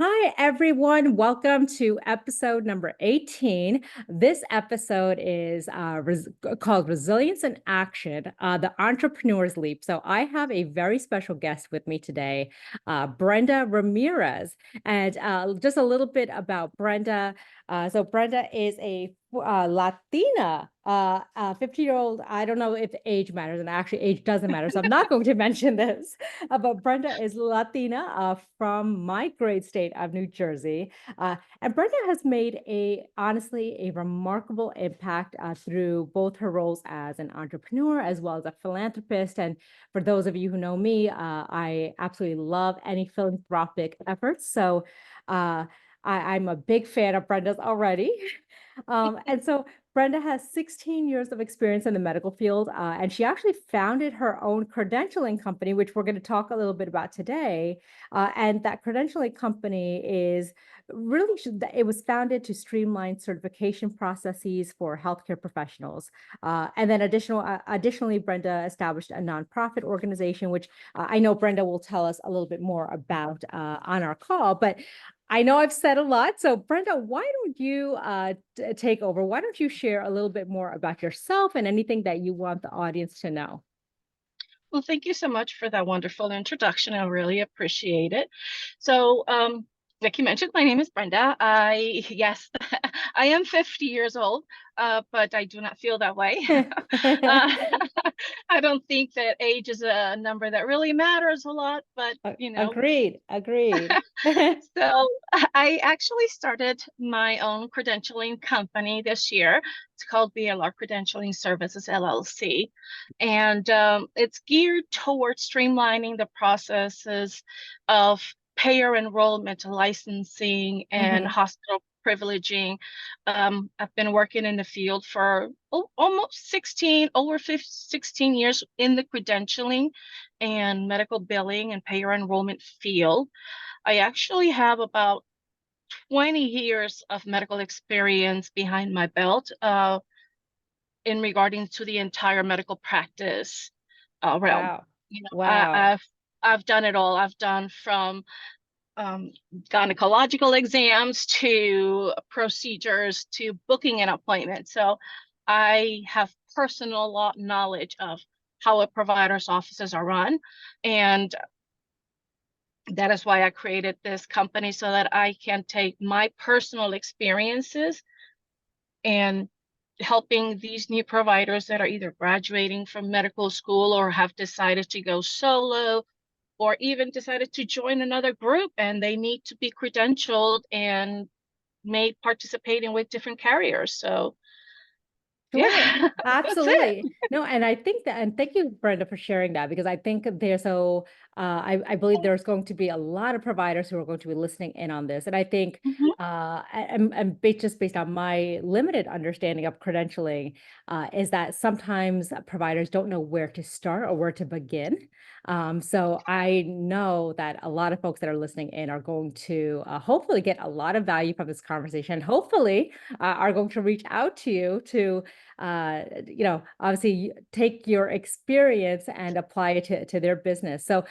Hi, everyone. Welcome to episode number 18. This episode is called Resilience in Action, the Entrepreneur's Leap. So, I have a very special guest with me today, Brenda Ramirez. And just a little bit about Brenda. Brenda is a Latina, 50-year-old. I don't know if age matters, and actually, age doesn't matter. So, I'm not going to mention this. But Brenda is Latina from my great state of New Jersey. And Brenda has made honestly, a remarkable impact through both her roles as an entrepreneur as well as a philanthropist. And for those of you who know me, I absolutely love any philanthropic efforts. So I'm a big fan of Brenda's already. And so Brenda has 16 years of experience in the medical field, and she actually founded her own credentialing company, which we're going to talk a little bit about today. And that credentialing company is really, it was founded to streamline certification processes for healthcare professionals. And then additionally, Brenda established a nonprofit organization, which I know Brenda will tell us a little bit more about on our call. But I know I've said a lot. So, Brenda, why don't you take over? Why don't you share a little bit more about yourself and anything that you want the audience to know? Well, thank you so much for that wonderful introduction. I really appreciate it. So, like you mentioned, my name is Brenda. Yes, I am 50 years old, but I do not feel that way. uh, I don't think that age is a number that really matters a lot, but Agreed. Agreed. so I actually started my own credentialing company this year. It's called BLR Credentialing Services LLC, and it's geared towards streamlining the processes of payer enrollment, licensing, and Hmm. hospital privileging. I've been working in the field for almost 16 years in the credentialing and medical billing and payer enrollment field. I actually have about 20 years of medical experience behind my belt in regarding to the entire medical practice realm. Wow. You know, Wow. I've done it all. I've done from um, gynecological exams to procedures to booking an appointment. So I have personal knowledge of how a provider's offices are run, and that is why I created this company so that I can take my personal experiences and helping these new providers that are either graduating from medical school or have decided to go solo or even decided to join another group and they need to be credentialed and made participating with different carriers. So Sure, yeah, that's it. absolutely. No, and I think that, and thank you, Brenda, for sharing that because I think I believe there's going to be a lot of providers who are going to be listening in on this. And I think, Mhm. just based on my limited understanding of credentialing, is that sometimes providers don't know where to start or where to begin. So I know that a lot of folks that are listening in are going to hopefully get a lot of value from this conversation. Hopefully, are going to reach out to you to obviously take your experience and apply it to their business. So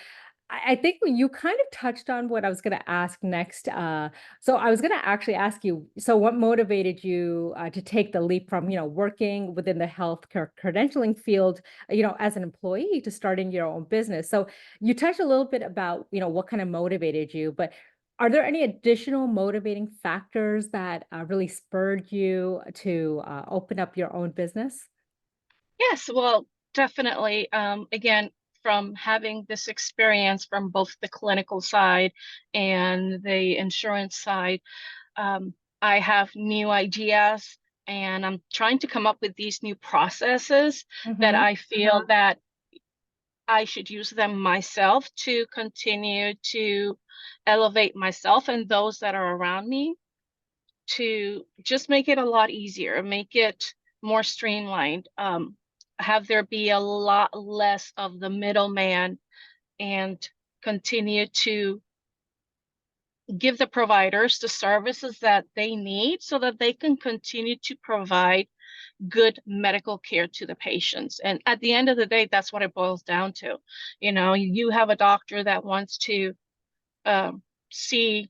I think you kind of touched on what I was going to ask next. So I was going to actually ask you, so what motivated you to take the leap from, working within the healthcare credentialing field, as an employee to starting your own business? So you touched a little bit about, what kind of motivated you, but are there any additional motivating factors that really spurred you to open up your own business? Yes, well, definitely. Again, from having this experience from both the clinical side and the insurance side, I have new ideas and I'm trying to come up with these new processes that Hmm. I feel that I should use them myself to continue to elevate myself and those that are around me to just make it a lot easier, make it more streamlined, have there be a lot less of the middleman and continue to give the providers the services that they need so that they can continue to provide good medical care to the patients. And at the end of the day, that's what it boils down to. You know, you have a doctor that wants to see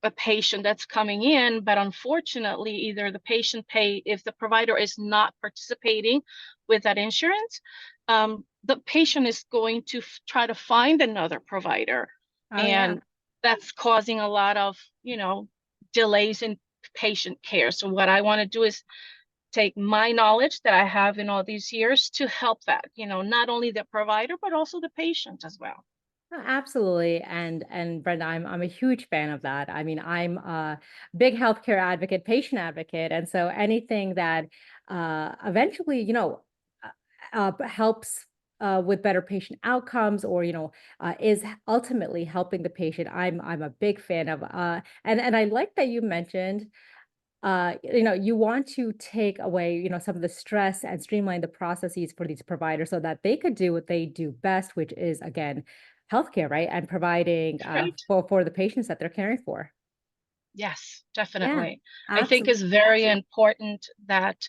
a patient that's coming in, but unfortunately, either the patient pay if the provider is not participating with that insurance, the patient is going to try to find another provider, Oh, yeah. and that's causing a lot of, delays in patient care. So what I want to do is take my knowledge that I have in all these years to help that, not only the provider, but also the patient as well. Absolutely. And Brenda, I'm a huge fan of that. I mean, I'm a big healthcare advocate, patient advocate. And so anything that eventually, helps with better patient outcomes or, is ultimately helping the patient, I'm a big fan of. And I like that you mentioned you want to take away, some of the stress and streamline the processes for these providers so that they could do what they do best, which is again, healthcare, right? And providing Right. for the patients that they're caring for. Yes, Yeah, definitely. I think absolutely. it's very important that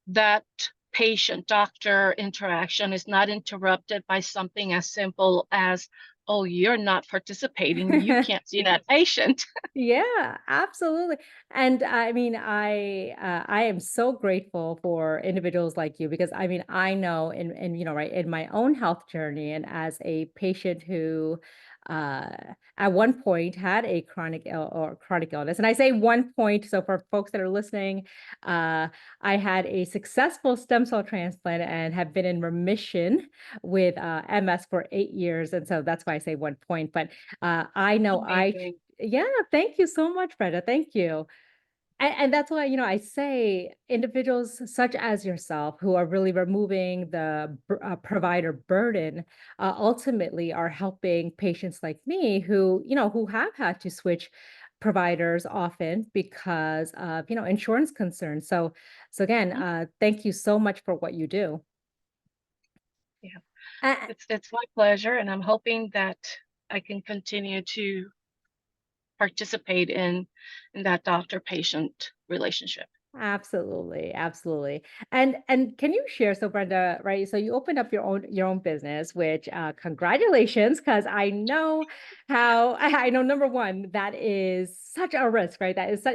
that patient doctor interaction is not interrupted by something as simple as, oh, you're not participating, you can't see that patient. Yeah, absolutely. And I mean, I am so grateful for individuals like you because I mean, I know in right, in my own health journey and as a patient who uh at one point had a chronic illness. And I say one point, so for folks that are listening, I had a successful stem cell transplant and have been in remission with MS for 8 years. And so that's why I say one point. But I know Amazing. yeah, thank you so much, Brenda. Thank you. And that's why, I say individuals such as yourself who are really removing the provider burden, ultimately are helping patients like me who, who have had to switch providers often because of, insurance concerns. So again, Mhm. thank you so much for what you do. Yeah, Uh, it's my pleasure, and I'm hoping that I can continue to participate in that doctor-patient relationship. Absolutely, absolutely. And can you share, so Brenda, right? So you opened up your own business, which congratulations, because I know how I know number one, that is such a risk, right? That is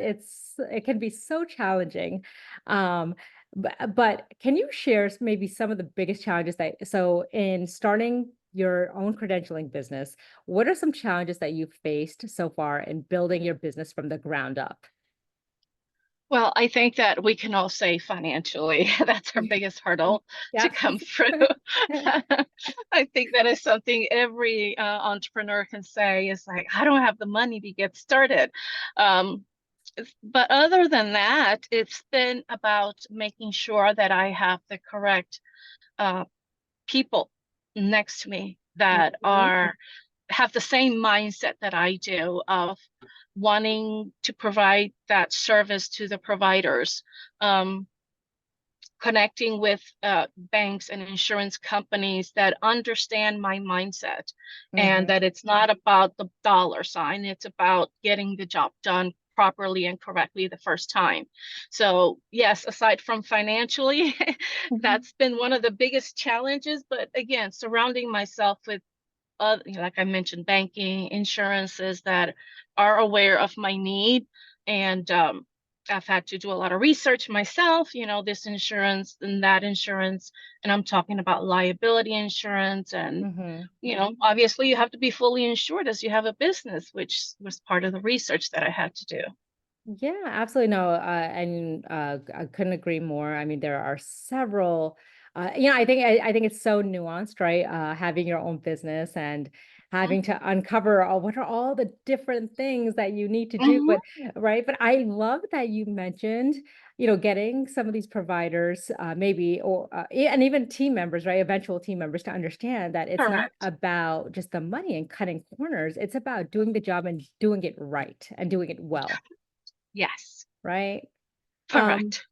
it can be so challenging. But can you share maybe some of the biggest challenges that so in starting your own credentialing business, what are some challenges that you've faced so far in building your business from the ground up? Well, I think that we can all say financially, that's our biggest hurdle to Yep. come through. I think that is something every entrepreneur can say is like, I don't have the money to get started. Um, but other than that, it's been about making sure that I have the correct uh, people next to me that Mhm, are have the same mindset that I do of wanting to provide that service to the providers, um, connecting with banks and insurance companies that understand my mindset and mhm, that it's not about the dollar sign, it's about getting the job done properly and correctly the first time. So, yes, aside from financially, mhm, that's been one of the biggest challenges. But again, surrounding myself with like I mentioned, banking, insurances that are aware of my need. And I've had to do a lot of research myself, this insurance and that insurance. And I'm talking about liability insurance. And, mhm. obviously you have to be fully insured as you have a business, which was part of the research that I had to do. Yeah, absolutely. No, and I couldn't agree more. I mean, there are several. I think it's so nuanced, right? Having your own business and having to uncover what are all the different things that you need to do. Hmm. But right, but I love that you mentioned, getting some of these providers, maybe or and even team members, right? Eventual team members to understand that it's not Correct. about just the money and cutting corners. It's about doing the job and doing it right and doing it well. Yes, Right? Um, correct.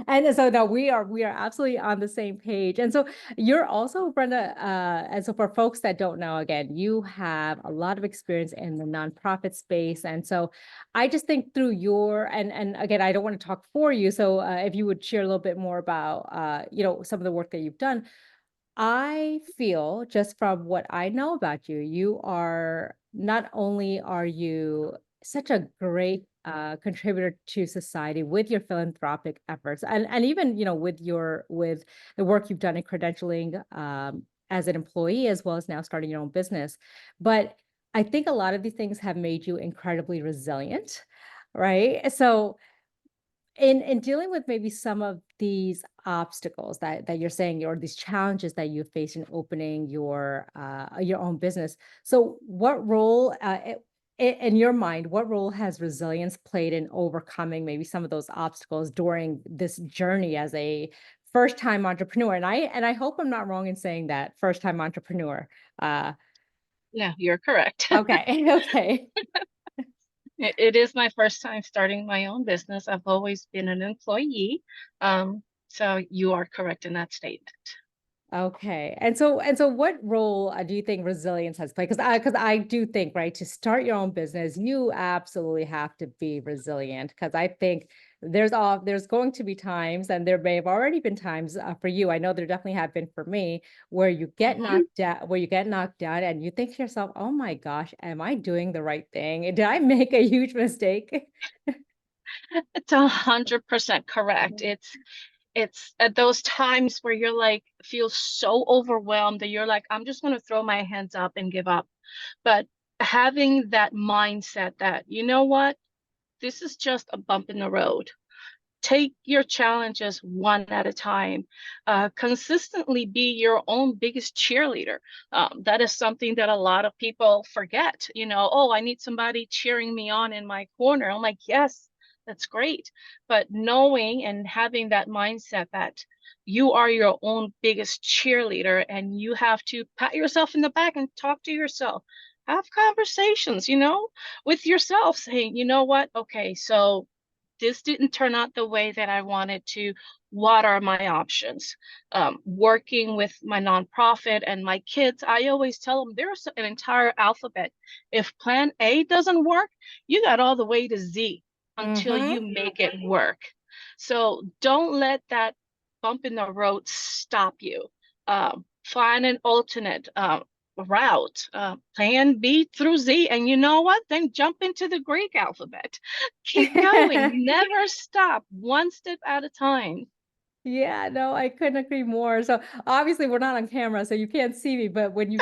and so no, we are absolutely on the same page. And so you're also, Brenda, and so for folks that don't know, again, you have a lot of experience in the nonprofit space. And so I just think through your and again, I don't want to talk for you. So if you would share a little bit more about some of the work that you've done. I feel just from what I know about you, you are not only are you such a great contributor to society with your philanthropic efforts, and even with the work you've done in credentialing as an employee, as well as now starting your own business. But I think a lot of these things have made you incredibly resilient, right? So in dealing with maybe some of these obstacles that you're saying, or these challenges that you face in opening your own business, so what role in your mind, what role has resilience played in overcoming maybe some of those obstacles during this journey as a first time entrepreneur? And I hope I'm not wrong in saying that, first time entrepreneur. uh No, you're correct. okay. Okay. It is my first time starting my own business. I've always been an employee. So you are correct in that statement. Okay. And so what role do you think resilience has played? Because I do think, right, to start your own business, you absolutely have to be resilient. Because I think there's going to be times, and there may have already been times for you. I know there definitely have been for me, where Mhm. you get knocked down, and you think to yourself, "Oh my gosh, am I doing the right thing? Did I make a huge mistake?" It's 100% correct. It's at those times where you're like feel so overwhelmed that you're like, I'm just going to throw my hands up and give up. But having that mindset that, you know what, this is just a bump in the road. Take your challenges one at a time. Consistently be your own biggest cheerleader. That is something that a lot of people forget. Oh, I need somebody cheering me on in my corner. I'm like, yes, that's great. But knowing and having that mindset that you are your own biggest cheerleader and you have to pat yourself in the back and talk to yourself. Have conversations, with yourself saying, you know what? Okay, so this didn't turn out the way that I wanted to. What are my options? Working with my nonprofit and my kids, I always tell them there's an entire alphabet. If plan A doesn't work, you got all the way to Z until Hmm. you make it work. So don't let that bump in the road stop you. Find an alternate route, plan B through Z. And you know what? Then jump into the Greek alphabet. Keep going, never stop, one step at a time. Yeah, no, I couldn't agree more. So obviously we're not on camera, so you can't see me, but when you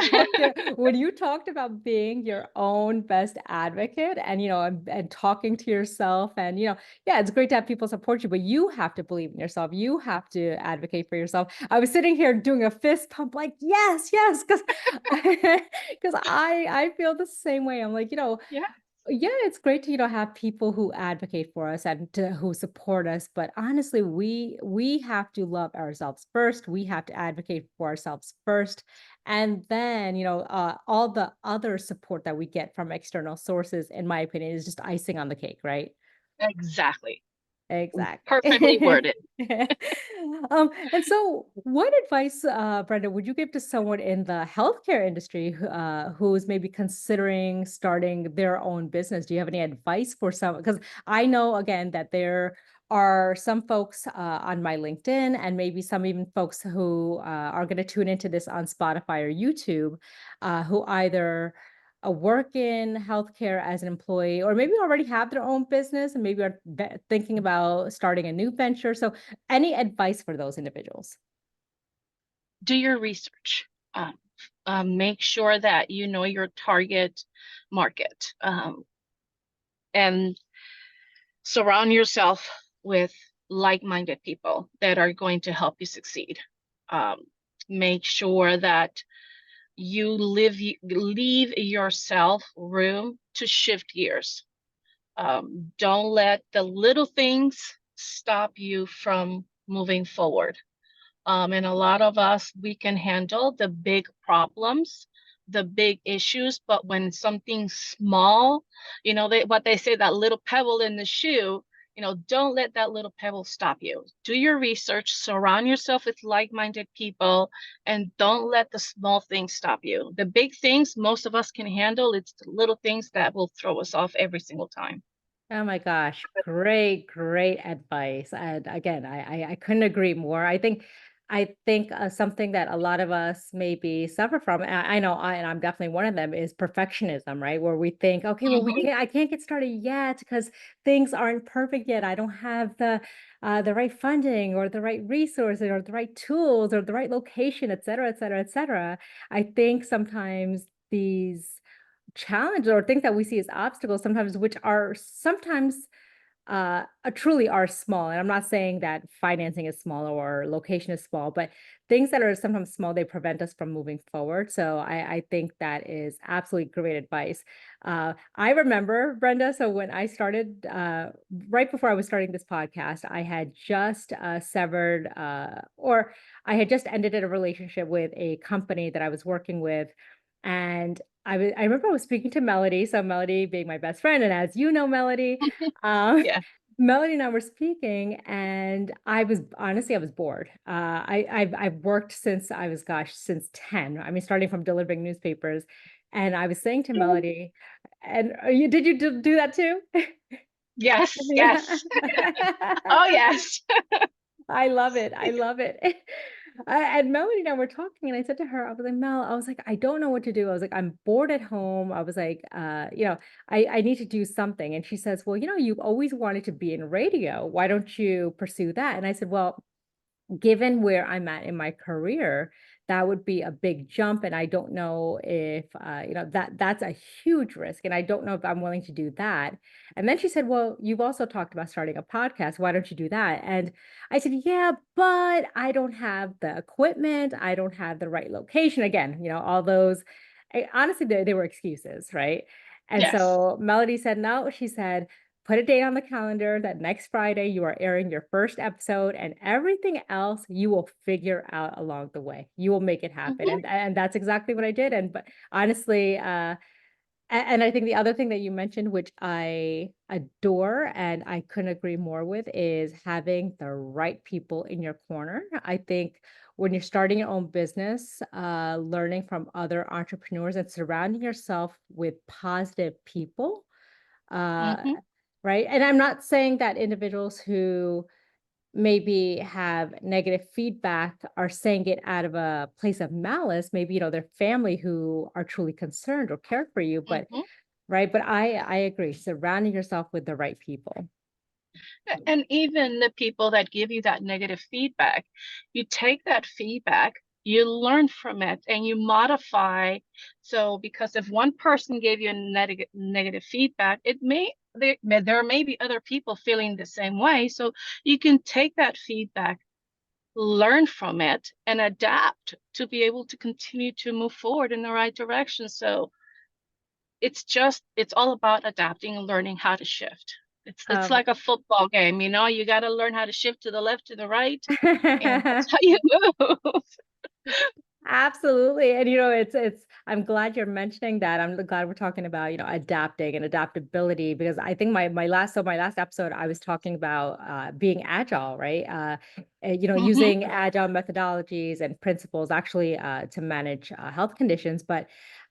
talked about being your own best advocate and and talking to yourself, and yeah, it's great to have people support you, but you have to believe in yourself. You have to advocate for yourself. I was sitting here doing a fist pump like, yes, yes, because because I feel the same way. I'm like, Yeah, yeah, it's great to, have people who advocate for us and who support us. But honestly, we have to love ourselves first. We have to advocate for ourselves first. And then, all the other support that we get from external sources, in my opinion, is just icing on the cake, right? exactly. Perfectly Exactly. worded. And so what advice, Brenda, would you give to someone in the healthcare industry who's maybe considering starting their own business? Do you have any advice for some? Because I know, again, that there are some folks on my LinkedIn, and maybe some even folks who are going to tune into this on Spotify or YouTube, who either work in healthcare as an employee, or maybe already have their own business and maybe are thinking about starting a new venture. So, any advice for those individuals? Do your research. Make sure that you know your target market, and surround yourself with like-minded people that are going to help you succeed. Um, Make sure that you leave yourself room to shift gears. Don't let the little things stop you from moving forward. And a lot of us, we can handle the big problems, the big issues, but when something small, what they say, that little pebble in the shoe, don't let that little pebble stop you. Do your research, surround yourself with like-minded people, and don't let the small things stop you. The big things, most of us can handle. It's the little things that will throw us off every single time. Oh my gosh, great, great advice. And again, I couldn't agree more. I think I think something that a lot of us maybe suffer from, and I know and I'm definitely one of them, is perfectionism, right? Where we think, okay, well, Mhm. I can't get started yet because things aren't perfect yet. I don't have the right funding or the right resources or the right tools or the right location, et cetera, et cetera, et cetera. I think sometimes these challenges or things that we see as obstacles, sometimes which are sometimes truly are small. And I'm not saying that financing is small or location is small, but things that are sometimes small, they prevent us from moving forward. So I think that is absolutely great advice. I remember, Brenda, so when I started, right before I was starting this podcast, I had just severed or I had just ended a relationship with a company that I was working with. And I remember I was speaking to Melody, so Melody being my best friend, and as you know, Melody, um, Yeah. Melody and I were speaking, and I was honestly, I was bored. I've worked since I was, gosh, since 10. I mean, starting from delivering newspapers, and I was saying to Melody, and did you do that too? Yes, Yeah. yes. Oh, yes. I love it. I love it. And Melody and I were talking, and I said to her, I was like, Mel, I was like, I don't know what to do. I was like, I'm bored at home. I was like, I need to do something. And she says, well, you've always wanted to be in radio. Why don't you pursue that? And I said, well, given where I'm at in my career, that would be a big jump. And I don't know if, that's a huge risk. And I don't know if I'm willing to do that. And then she said, well, you've also talked about starting a podcast. Why don't you do that? And I said, yeah, but I don't have the equipment. I don't have the right location. Again, all those, honestly, they were excuses, right? And Yes. so Melody said, no, she said, put a date on the calendar that next Friday you are airing your first episode, and everything else you will figure out along the way. You will make it happen. Mhm. And that's exactly what I did. And but honestly, and I think the other thing that you mentioned, which I adore and I couldn't agree more with, is having the right people in your corner. I think when you're starting your own business, learning from other entrepreneurs and surrounding yourself with positive people, uh, Mhm. right? And I'm not saying that individuals who maybe have negative feedback are saying it out of a place of malice. Maybe, their family who are truly concerned or care for you, but Mhm. right. But I agree. Surrounding yourself with the right people. And even the people that give you that negative feedback, you take that feedback, you learn from it, and you modify. So, because if one person gave you a negative feedback, there may be other people feeling the same way. So you can take that feedback, learn from it, and adapt to be able to continue to move forward in the right direction. So it's all about adapting and learning how to shift. It's Um, like a football game, you got to learn how to shift to the left, to the right, and that's how you move. Absolutely. And I'm glad you're mentioning that. I'm glad we're talking about, adapting and adaptability, because I think my last episode I was talking about being agile, right? Hmm. Using agile methodologies and principles actually to manage health conditions. But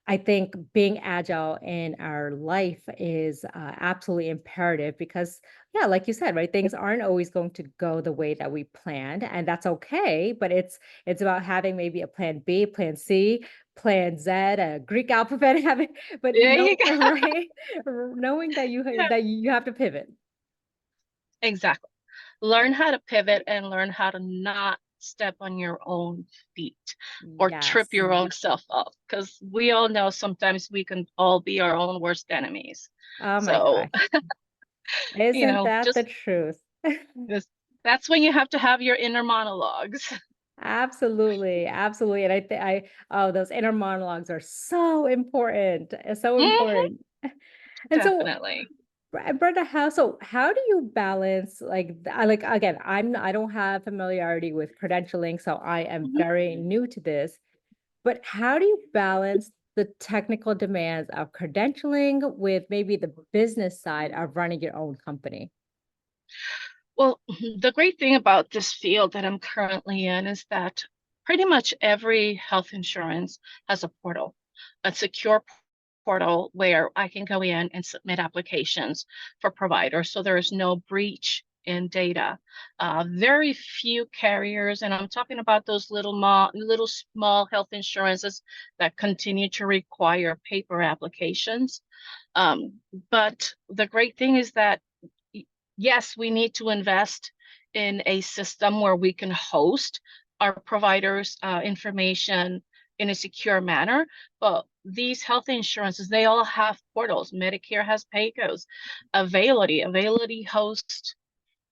I think being agile in our life is absolutely imperative because, yeah, like you said, right, things aren't always going to go the way that we planned, and that's okay. But it's about having maybe a plan B, plan C, plan Z, a Greek alphabet, having, but There you go. right, knowing that Yeah, you have to pivot. exactly. Learn how to pivot and learn how to not step on your own feet or trip Yes. your own self up, because we all know sometimes we can all be our own worst enemies. Oh my So, gosh. Isn't that the just truth? this, that's when you have to have your inner monologues. Absolutely, absolutely. And oh, those inner monologues are so important, so Hmm. important. And so, Definitely. Brenda, how do you balance like again, I don't have familiarity with credentialing, so I am Mhm. very new to this. But how do you balance the technical demands of credentialing with maybe the business side of running your own company? Well, the great thing about this field that I'm currently in is that pretty much every health insurance has a portal, a secure portal where I can go in and submit applications for providers. So there is no breach in data. Very few carriers, and I'm talking about those little small health insurances that continue to require paper applications. But the great thing is that, yes, we need to invest in a system where we can host our providers' information in a secure manner. But these health insurances, they all have portals. Medicare has Paycos. Availity hosts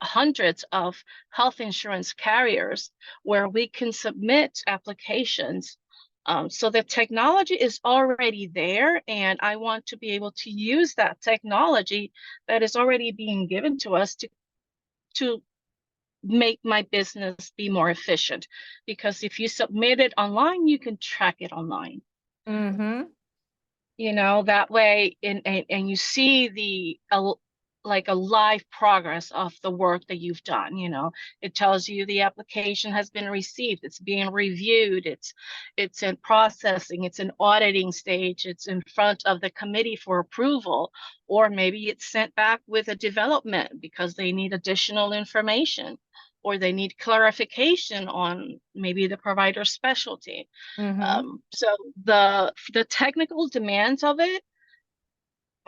hundreds of health insurance carriers where we can submit applications. So the technology is already there, and I want to be able to use that technology that is already being given to us to make my business be more efficient. Because if you submit it online, you can track it online. Mm-hmm. That way, and you see like a live progress of the work that you've done. It tells you the application has been received, it's being reviewed, it's in processing, it's in auditing stage, it's in front of the committee for approval, or maybe it's sent back with a development because they need additional information, or they need clarification on maybe the provider specialty. Mm-hmm. So the technical demands of it,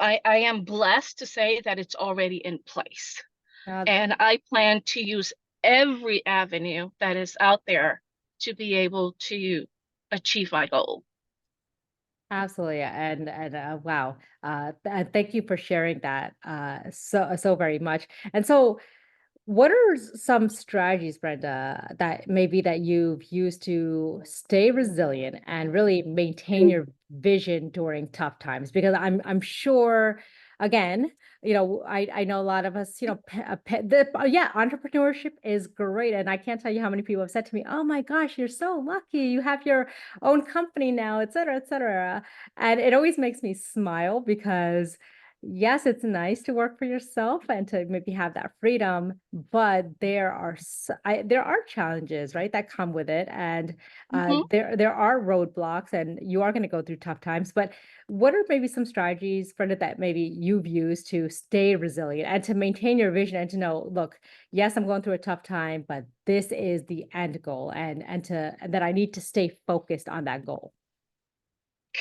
I am blessed to say that it's already in place. Uh, And I plan to use every avenue that is out there to be able to achieve my goal. Absolutely. And wow. Thank you for sharing that so very much. And so what are some strategies, Brenda, that maybe that you've used to stay resilient and really maintain your vision during tough times? Because I'm sure, again, I know a lot of us, yeah, entrepreneurship is great, and I can't tell you how many people have said to me, "Oh my gosh, you're so lucky! You have your own company now, et cetera, et cetera." And it always makes me smile because yes, it's nice to work for yourself and to maybe have that freedom, but there are challenges, right, that come with it, and Mhm. there are roadblocks, and you are going to go through tough times. But what are maybe some strategies, Brenda, that maybe you've used to stay resilient and to maintain your vision and to know, look, yes, I'm going through a tough time, but this is the end goal, and that I need to stay focused on that goal.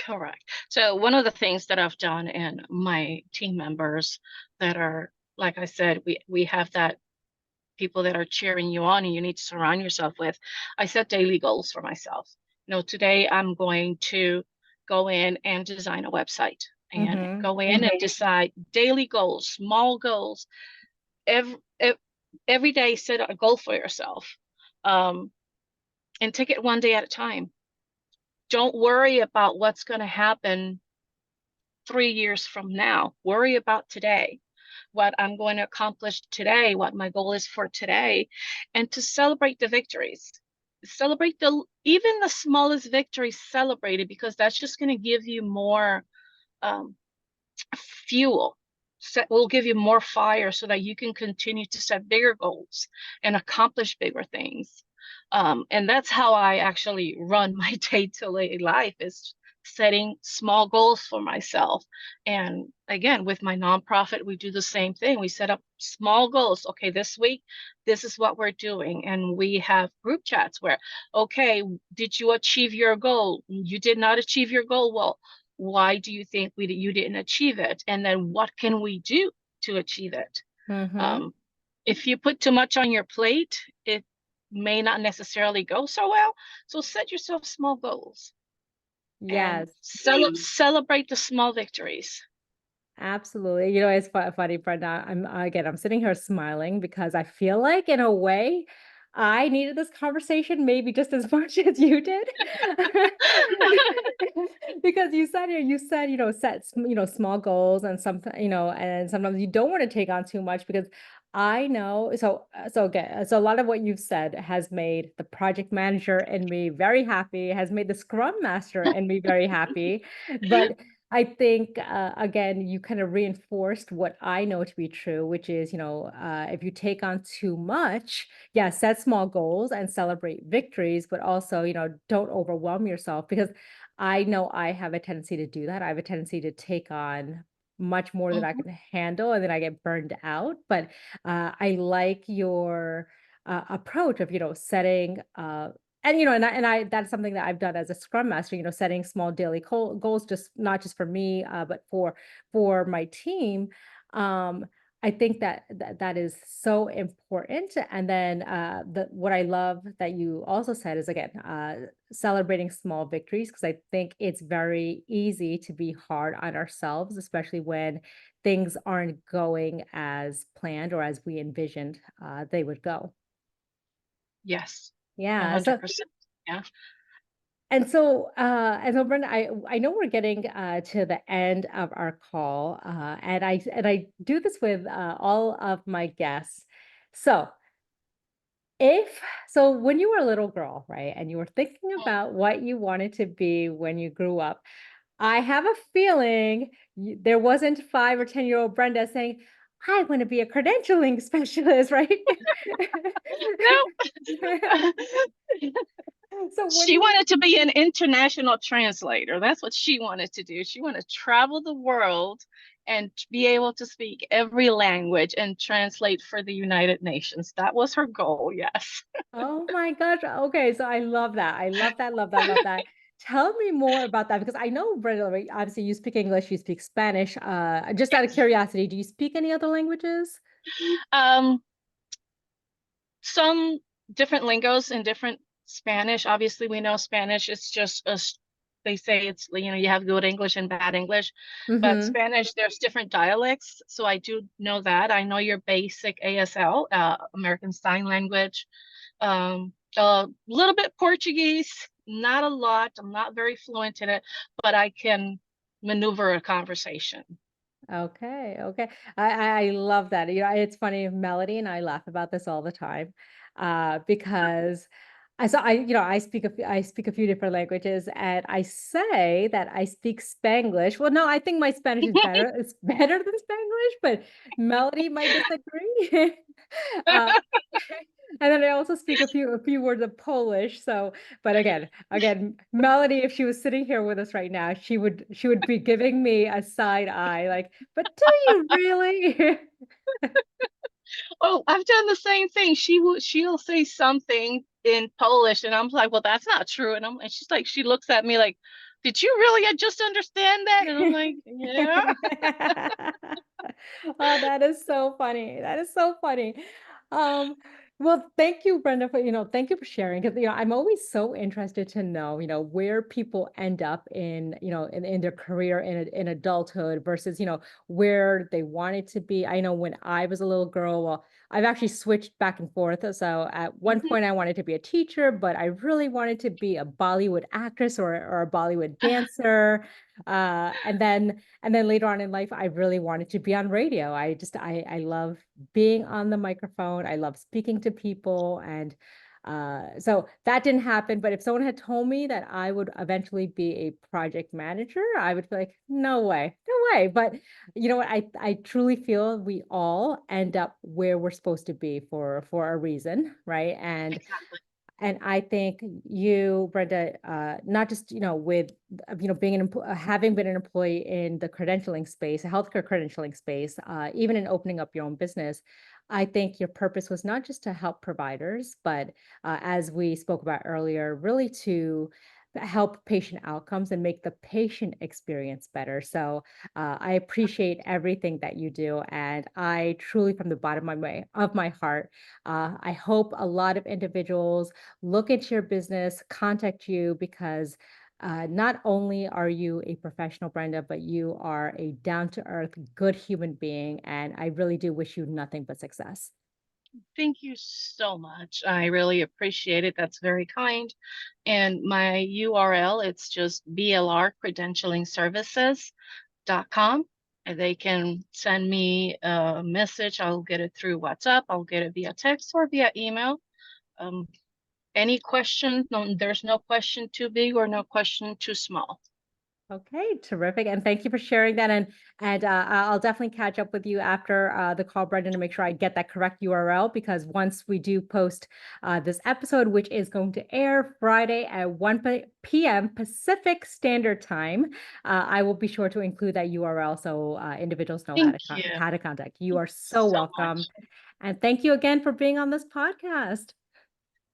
Correct. So one of the things that I've done, and my team members that are, like I said, we have that people that are cheering you on and you need to surround yourself with. I set daily goals for myself. Today I'm going to go in and design a website, and Mm-hmm. go in and decide daily goals, small goals. Every every day set a goal for yourself, um, and take it one day at a time. Don't worry about what's going to happen 3 years from now. Worry about today, what I'm going to accomplish today, what my goal is for today, and to celebrate the victories. Celebrate even the smallest victory, celebrate it, because that's just going to give you more um, fuel. Will give you more fire so that you can continue to set bigger goals and accomplish bigger things. And that's how I actually run my day-to-day life, is setting small goals for myself. And again, with my nonprofit, we do the same thing. We set up small goals. Okay, this week, this is what we're doing. And we have group chats where, okay, did you achieve your goal? You did not achieve your goal. Well, why do you think you didn't achieve it? And then what can we do to achieve it? Mm-hmm. Um, if you put too much on your plate, it may not necessarily go so well. So set yourself small goals and Yes. celebrate the small victories. Absolutely. It's funny, Brenda. I'm sitting here smiling because I feel like, in a way, I needed this conversation maybe just as much as you did. Because you said, small goals, and and sometimes you don't want to take on too much because I know. So a lot of what you've said has made the project manager in me very happy, has made the scrum master in me very happy. But I think, again, you kind of reinforced what I know to be true, which is, if you take on too much, yeah, set small goals and celebrate victories, but also, don't overwhelm yourself, because I know I have a tendency to do that. I have a tendency to take on much more than I Mhm. can handle, and then I get burned out. But I like your approach of, setting and and I that's something that I've done as a scrum master, setting small daily goals, just not just for me, but for my team. um I think that is so important. And then what I love that you also said is, again, celebrating small victories, because I think it's very easy to be hard on ourselves, especially when things aren't going as planned or as we envisioned they would go. Yes, Yeah. So 100%. Yeah. and so Brenda, I know we're getting to the end of our call, and I do this with all of my guests. So if so when you were a little girl, right, and you were thinking about what you wanted to be when you grew up, I have a feeling there wasn't 5 or 10-year-old Brenda saying, "I want to be a credentialing specialist," right? No. So when She you wanted to be an international translator. That's what she wanted to do. She wanted to travel the world and be able to speak every language and translate for the United Nations. That was her goal, yes. Oh my gosh. Okay, so I love that. I love that, love that, love that. Tell me more about that, because I know, Brenda, right, obviously you speak English, you speak Spanish. Just out of Yes. curiosity, do you speak any other languages? Um, some different lingos in different Spanish. Obviously, we know Spanish. It's just they say it's, you have good English and bad English, but Mm-hmm. Spanish, there's different dialects. So I do know that. I know your basic ASL, American Sign Language, a little bit Portuguese, not a lot. I'm not very fluent in it, but I can maneuver a conversation. Okay, okay. I love that. It's funny, Melody and I laugh about this all the time, because I speak a few different languages, and I say that I speak Spanglish. Well, no, I think my Spanish is better. It's better than Spanglish, but Melody might disagree. uh, and then I also speak a few words of Polish. So, but again, Melody, if she was sitting here with us right now, she would be giving me a side eye, like, but do you really? Oh, I've done the same thing. She'll say something in Polish, and I'm like, well, that's not true. And she's like, she looks at me like, did you really just understand that? And I'm like, yeah. Oh, that is so funny. That is so funny. Um, well, thank you, Brenda, thank you for sharing, because, I'm always so interested to know, where people end up in their career in adulthood versus, where they wanted to be. I know when I was a little girl, well, I've actually switched back and forth. So at one Mhm. point I wanted to be a teacher, but I really wanted to be a Bollywood actress or a Bollywood dancer. And then later on in life, I really wanted to be on radio. I love being on the microphone. I love speaking to people. And so that didn't happen. But if someone had told me that I would eventually be a project manager, I would be like, no way, no way. But you know what? I truly feel we all end up where we're supposed to be for a reason, right? And Exactly. and I think you, Brenda, not just, with, being having been an employee in the credentialing space, a healthcare credentialing space, even in opening up your own business, I think your purpose was not just to help providers, but as we spoke about earlier, really to help patient outcomes and make the patient experience better. So I appreciate everything that you do, and I truly, from the bottom of my heart, I hope a lot of individuals look into your business, contact you, because not only are you a professional, Brenda, but you are a down to earth, good human being. And I really do wish you nothing but success. Thank you so much. I really appreciate it. That's very kind. And my URL, it's just blrcredentialingservices.com. And they can send me a message. I'll get it through WhatsApp. I'll get it via text or via email. Um, any question, no, there's no question too big or no question too small. Okay, terrific. And thank you for sharing that. And I'll definitely catch up with you after the call, Brendan, to make sure I get that correct URL, because once we do post this episode, which is going to air Friday at 1 p.m. Pacific Standard Time, I will be sure to include that URL so individuals know Thank you. how to contact you. You Thank are you so so welcome. much. And thank you again for being on this podcast.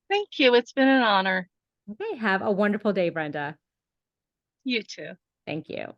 Thank you. It's been an honor. Okay, have a wonderful day, Brenda. You too. Thank you.